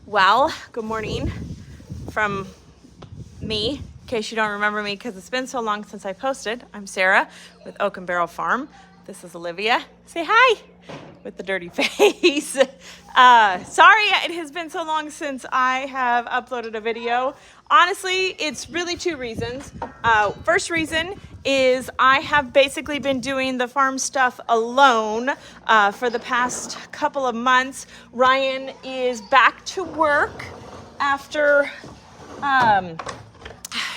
Well, good morning from me, in case you don't remember me because it's been so long since I posted. I'm Sarah with Oak and Barrel Farm. This is Olivia. Say hi with the dirty face. Sorry it has been so long since I have uploaded a video. Honestly, it's really two reasons. First reason is I have basically been doing the farm stuff alone for the past couple of months. Ryan is back to work after a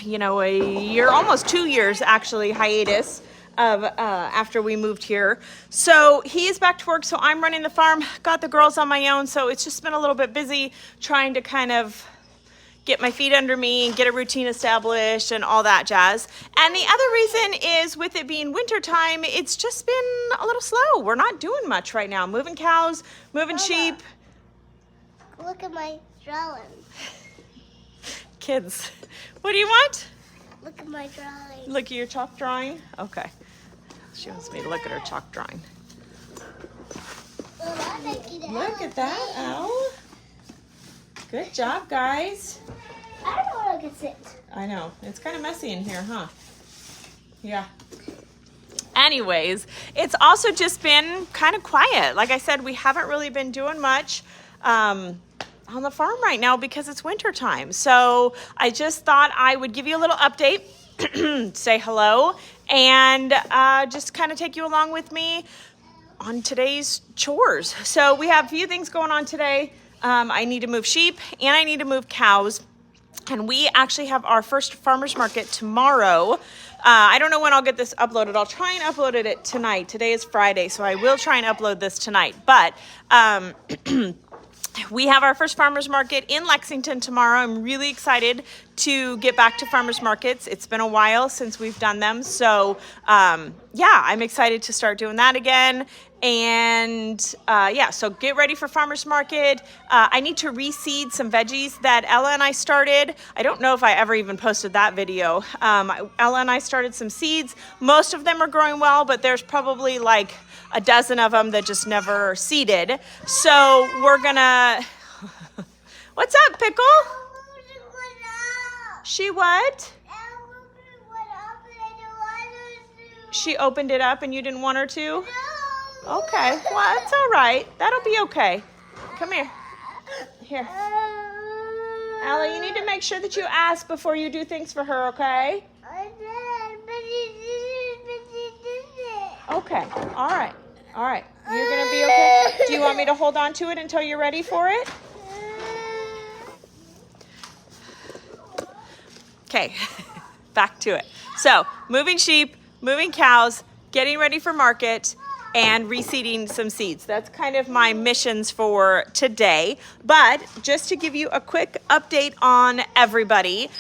year, almost 2 years actually, hiatus of after we moved here. So he is back to work, so I'm running the farm, got the girls on my own, so it's just been a little bit busy trying to kind of get my feet under me and get a routine established and all that jazz. And the other reason is with it being wintertime, it's just been a little slow. We're not doing much right now. Moving cows, moving sheep. Look at my drawing. Kids, what do you want? Look at my drawing. Look at your chalk drawing? Okay. She wants me to look at her chalk drawing. Look at that, Al. Good job, guys. I don't know where I can sit. I know. It's kind of messy in here, huh? Yeah. Anyways, it's also just been kind of quiet. Like I said, we haven't really been doing much on the farm right now because it's winter time. So I just thought I would give you a little update, say hello, and just kind of take you along with me on today's chores. So we have a few things going on today. I need to move sheep and I need to move cows. And we actually have our first farmer's market tomorrow. I don't know when I'll get this uploaded. I'll try and upload it tonight. Today is Friday, so I will try and upload this tonight. But we have our first farmer's market in Lexington tomorrow. I'm really excited to get back to farmer's markets. It's been a while since we've done them. So yeah, I'm excited to start doing that again. And so get ready for farmer's market. I need to reseed some veggies that Ella and I started. I don't know if I ever even posted that video. Ella and I started some seeds. Most of them are growing well, but there's probably like a dozen of them that just never seeded. So we're gonna, what's up, Pickle? She what? She opened it up and you didn't want her to? Okay, well, that's all right. That'll be okay. Come here. Here. Allie, you need to make sure that you ask before you do things for her, okay? I did, but he didn't. Okay, all right. All right, you're gonna be okay? Do you want me to hold on to it until you're ready for it? Okay, back to it. So, moving sheep, moving cows, getting ready for market, and reseeding some seeds. That's kind of my missions for today. But just to give you a quick update on everybody,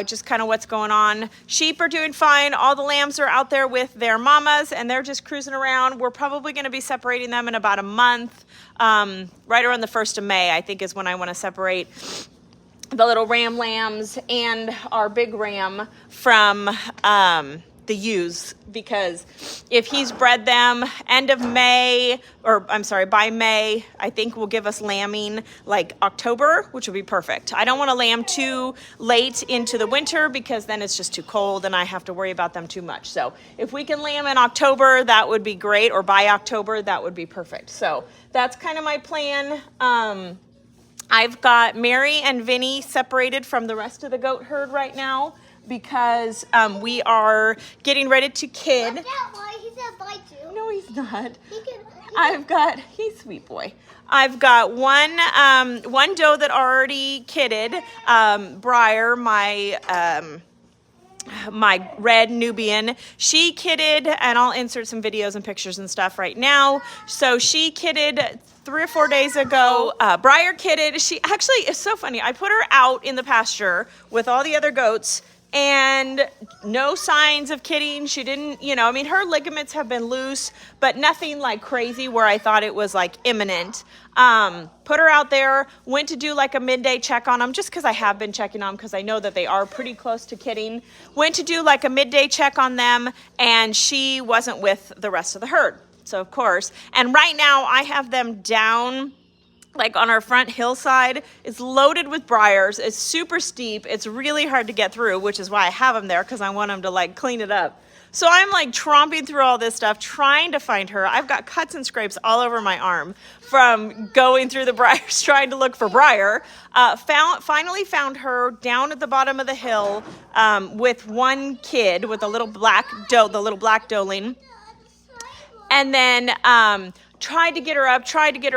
just kind of what's going on. Sheep are doing fine. All the lambs are out there with their mamas and they're just cruising around. We're probably gonna be separating them in about a month. Right around the 1st of May, I think is when I wanna separate the little ram lambs and our big ram from the ewes, because if he's bred them end of May, by May, I think will give us lambing like October, which would be perfect. I don't want to lamb too late into the winter because then it's just too cold and I have to worry about them too much. So if we can lamb in October, that would be great, or by October, that would be perfect. So that's kind of my plan. I've got Mary and Vinny separated from the rest of the goat herd right now, because we are getting ready to kid. He's a bite too. No, he's not. He's a sweet boy. I've got one doe that already kidded, Briar, my red Nubian. She kidded, and I'll insert some videos and pictures and stuff right now. So she kidded 3 or 4 days ago. Briar kidded. She actually, it's so funny. I put her out in the pasture with all the other goats, and no signs of kidding. She didn't, her ligaments have been loose, but nothing like crazy where I thought it was like imminent. Put her out there, went to do like a midday check on them, just because I have been checking on them because I know that they are pretty close to kidding. Went to do like a midday check on them, and she wasn't with the rest of the herd. So of course, and right now I have them down like on our front hillside. It's loaded with briars. It's super steep. It's really hard to get through, which is why I have them there, because I want them to like clean it up. So I'm like tromping through all this stuff, trying to find her. I've got cuts and scrapes all over my arm from going through the briars, trying to look for Briar. Finally found her down at the bottom of the hill with one kid with a little black doe, the little black doeling. And then tried to get her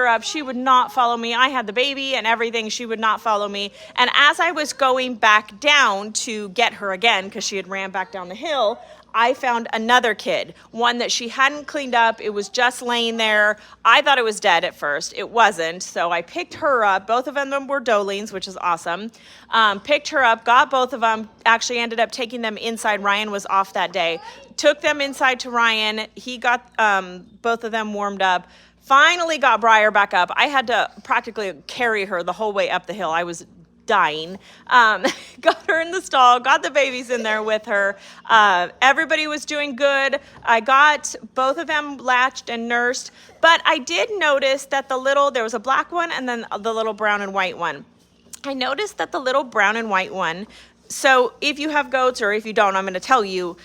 up. She would not follow me. I had the baby and everything. She would not follow me. And as I was going back down to get her again, because she had ran back down the hill, I found another kid, one that she hadn't cleaned up. It was just laying there. I thought it was dead at first. It wasn't. So I picked her up. Both of them were doelings, which is awesome. Picked her up, got both of them, actually ended up taking them inside. Ryan was off that day. Took them inside to Ryan. He got both of them warmed up. Finally got Briar back up. I had to practically carry her the whole way up the hill. I was dying. Got her in the stall, got the babies in there with her. Everybody was doing good. I got both of them latched and nursed, but I did notice that there was a black one and then the little brown and white one. I noticed that the little brown and white one, so if you have goats, or if you don't, I'm going to tell you,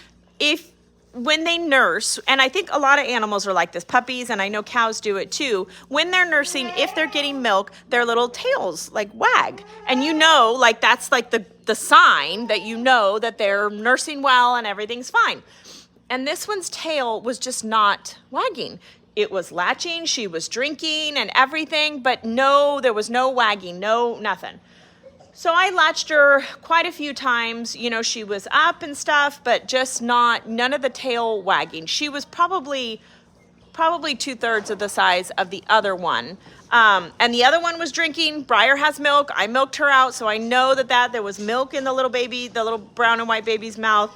when they nurse, and I think a lot of animals are like this, puppies, and I know cows do it too, when they're nursing, if they're getting milk, their little tails like wag. And you know, like that's like the sign that you know that they're nursing well and everything's fine. And this one's tail was just not wagging. It was latching, she was drinking and everything, but no, there was no wagging, no, nothing. So I latched her quite a few times. You know, she was up and stuff, but just none of the tail wagging. She was probably 2/3 of the size of the other one. And the other one was drinking. Briar has milk. I milked her out, so I know that there was milk in the little brown and white baby's mouth.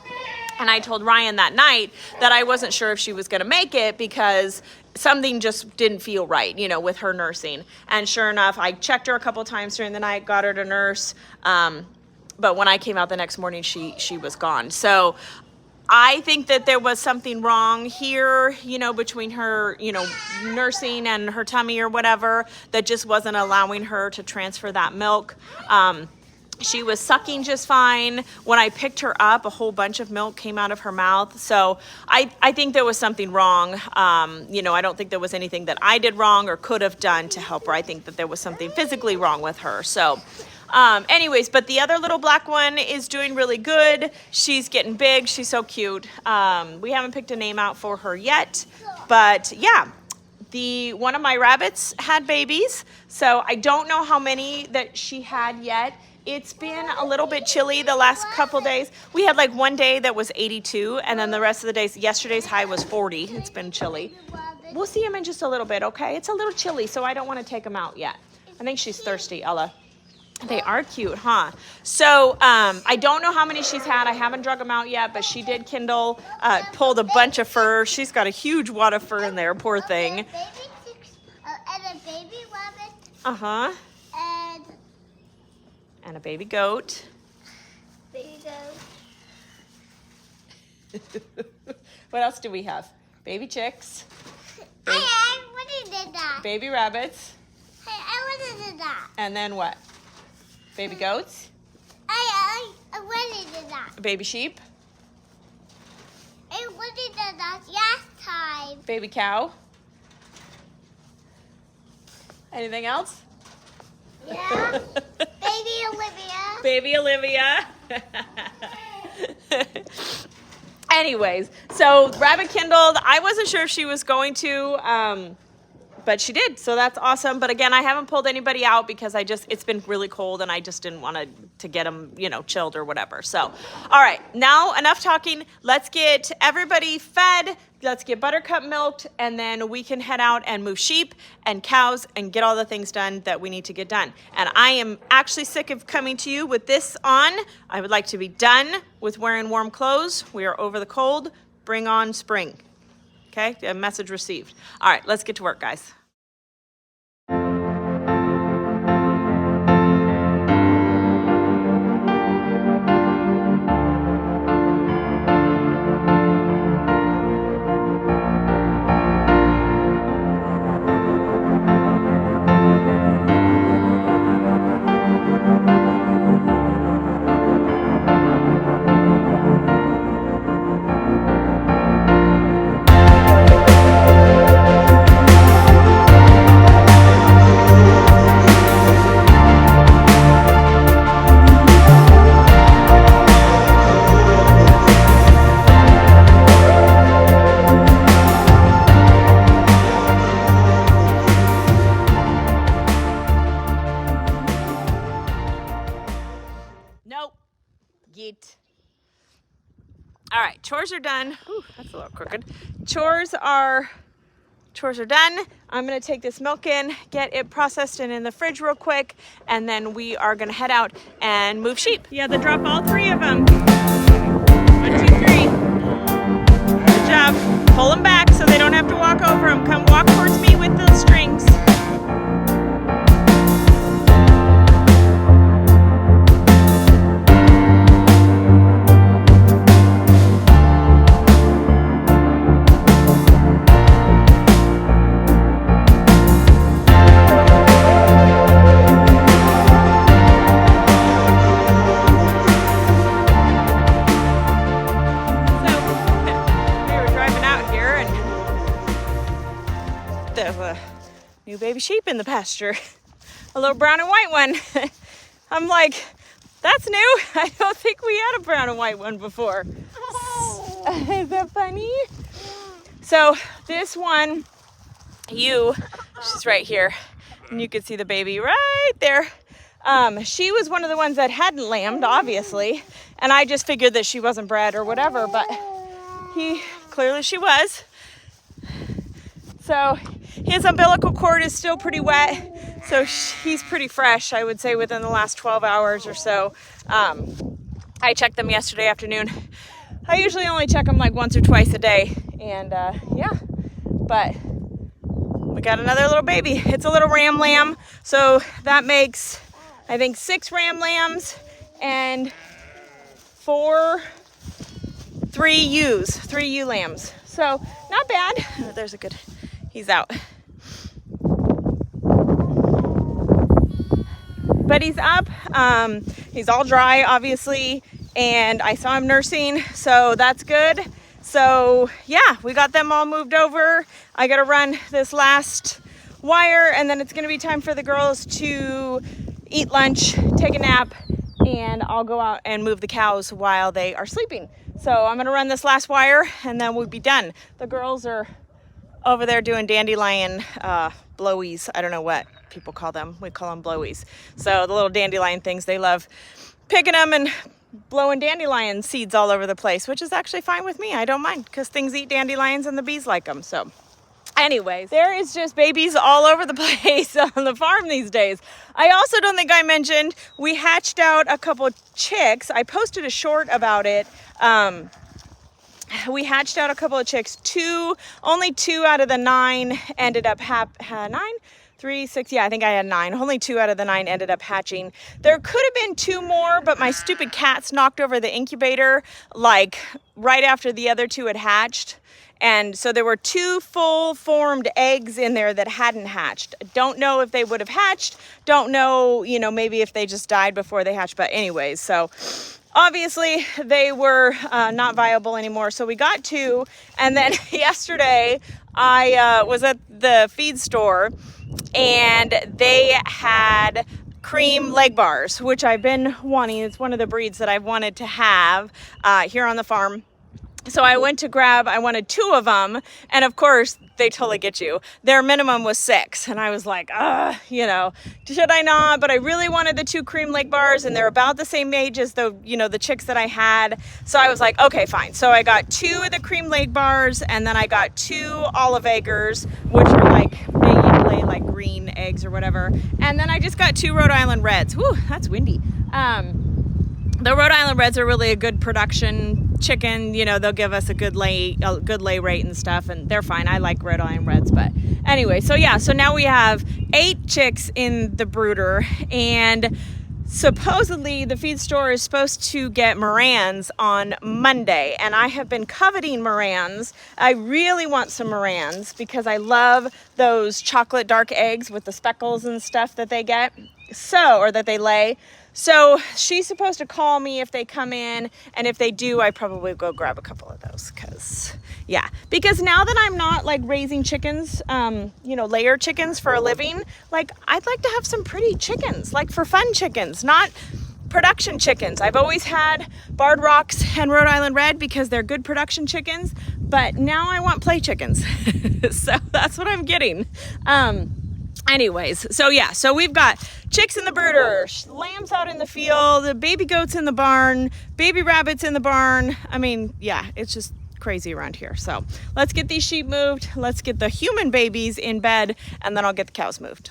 And I told Ryan that night that I wasn't sure if she was going to make it because something just didn't feel right, you know, with her nursing. And sure enough, I checked her a couple times during the night, got her to nurse. But when I came out the next morning, she was gone. So I think that there was something wrong here, you know, between her, you know, nursing and her tummy or whatever, that just wasn't allowing her to transfer that milk. She was sucking just fine. When I picked her up, a whole bunch of milk came out of her mouth. So I think there was something wrong. You know, I don't think there was anything that I did wrong or could have done to help her. I think that there was something physically wrong with her. So anyways, but the other little black one is doing really good. She's getting big. She's so cute. We haven't picked a name out for her yet, but yeah. One of my rabbits had babies, so I don't know how many that she had yet. It's been a little bit chilly the last couple days. We had like one day that was 82, and then the rest of the days, yesterday's high was 40. It's been chilly. We'll see him in just a little bit, okay? It's a little chilly, so I don't want to take him out yet. I think she's thirsty, Ella. They are cute, huh? So I don't know how many she's had. I haven't drug them out yet, but she did pulled a bunch of fur. She's got a huge wad of fur in there, poor thing. And a baby rabbit. Uh-huh. And a baby goat. baby goat. What else do we have? Baby chicks. I already did that. Baby rabbits. I already did that. And then what? Baby goats. I already did that. Baby sheep. I already did that last time. Baby cow. Anything else? Yeah. Baby Olivia. Baby Olivia. Anyways, so rabbit kindled. I wasn't sure if she was going to, but she did, so that's awesome. But again, I haven't pulled anybody out because it's been really cold and I just didn't want to get them, you know, chilled or whatever. So, all right, now enough talking. Let's get everybody fed. Let's get Buttercup milked, and then we can head out and move sheep and cows and get all the things done that we need to get done. And I am actually sick of coming to you with this on. I would like to be done with wearing warm clothes. We are over the cold. Bring on spring. Okay, a message received. All right, let's get to work, guys. right. All right, chores are done. Ooh, that's a little crooked. Chores are done. I'm gonna take this milk in, get it processed and in the fridge real quick, and then we are gonna head out and move sheep. You have to drop all 3 of them. 1, 2, 3. Good job. Pull them back so they don't have to walk over them. Come walk towards me with the strings. New baby sheep in the pasture. A little brown and white one. I'm like, that's new. I don't think we had a brown and white one before. Is that funny? So this one, she's right here. And you can see the baby right there. She was one of the ones that hadn't lambed, obviously. And I just figured that she wasn't bred or whatever, but clearly she was. So his umbilical cord is still pretty wet, so he's pretty fresh, I would say, within the last 12 hours or so. I checked them yesterday afternoon. I usually only check them like once or twice a day, and yeah, but we got another little baby. It's a little ram lamb, so that makes, I think, 6 ram lambs and 3 ewe lambs. So not bad. Oh, there's a good, he's out. But he's up. He's all dry, obviously, and I saw him nursing, so that's good. So yeah, we got them all moved over. I gotta run this last wire, and then it's gonna be time for the girls to eat lunch, take a nap, and I'll go out and move the cows while they are sleeping. So I'm gonna run this last wire, and then we'll be done. The girls are over there doing dandelion blowies. I don't know what people call them. We call them blowies. So the little dandelion things, they love picking them and blowing dandelion seeds all over the place, which is actually fine with me. I don't mind, because things eat dandelions and the bees like them. So anyways, there is just babies all over the place on the farm these days. I also don't think I mentioned we hatched out a couple chicks. I posted a short about it. We hatched out a couple of chicks. Only 2 out of the 9 ended up 3, 6, yeah, I think I had 9. Only 2 out of the 9 ended up hatching. There could have been 2 more, but my stupid cats knocked over the incubator like right after the other 2 had hatched. And so there were 2 full formed eggs in there that hadn't hatched. Don't know if they would have hatched. Don't know, maybe if they just died before they hatched. But anyways, so obviously they were not viable anymore. So we got 2. And then yesterday I was at the feed store, and they had cream leg bars, which I've been wanting. It's one of the breeds that I've wanted to have here on the farm. So I wanted 2 of them, and of course they totally get you. Their minimum was 6, and I was like, should I not? But I really wanted the 2 cream leg bars, and they're about the same age as the chicks that I had. So I was like, okay, fine. So I got 2 of the cream leg bars, and then I got 2 olive eggers, which are like, they lay like green eggs or whatever. And then I just got 2 Rhode Island Reds. Whew, that's windy. The Rhode Island Reds are really a good production chicken. They'll give us a good lay rate and stuff, and they're fine. I like Rhode Island Reds, but anyway, so yeah, so now we have 8 chicks in the brooder, and supposedly the feed store is supposed to get Morans on Monday, and I have been coveting Morans. I really want some Morans because I love those chocolate dark eggs with the speckles and stuff that they get, or that they lay. So she's supposed to call me if they come in, and if they do, I probably go grab a couple of those, because now that I'm not like raising chickens, layer chickens for a living, like I'd like to have some pretty chickens, like for fun chickens, not production chickens. I've always had Barred Rocks and Rhode Island Red because they're good production chickens, but now I want play chickens. So that's what I'm getting. Anyways, so yeah, so we've got chicks in the brooder, lambs out in the field, the baby goats in the barn, baby rabbits in the barn. I mean, yeah, it's just crazy around here. So let's get these sheep moved. Let's get the human babies in bed, and then I'll get the cows moved.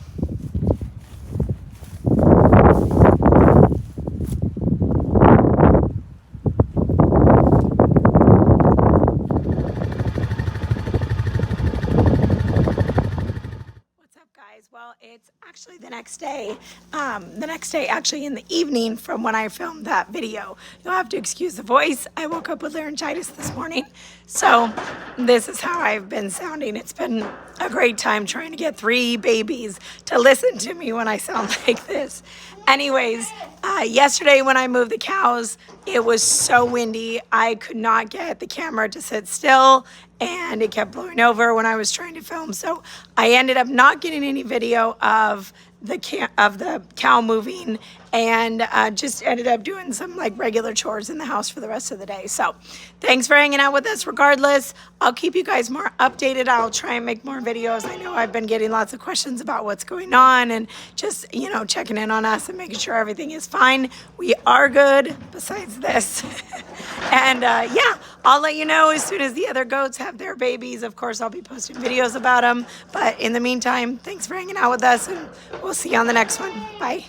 Well, it's actually the next day. Actually in the evening from when I filmed that video. You'll have to excuse the voice. I woke up with laryngitis this morning. So this is how I've been sounding. It's been a great time trying to get 3 babies to listen to me when I sound like this. Anyways, yesterday when I moved the cows, it was so windy. I could not get the camera to sit still, and it kept blowing over when I was trying to film. So I ended up not getting any video of the cow moving, and just ended up doing some like regular chores in the house for the rest of the day. So thanks for hanging out with us. Regardless, I'll keep you guys more updated. I'll try and make more videos. I know I've been getting lots of questions about what's going on, and just, you know, checking in on us and making sure everything is fine. We are good besides this. And yeah, I'll let you know as soon as the other goats have their babies. Of course, I'll be posting videos about them. But in the meantime, thanks for hanging out with us, and we'll see you on the next one. Bye.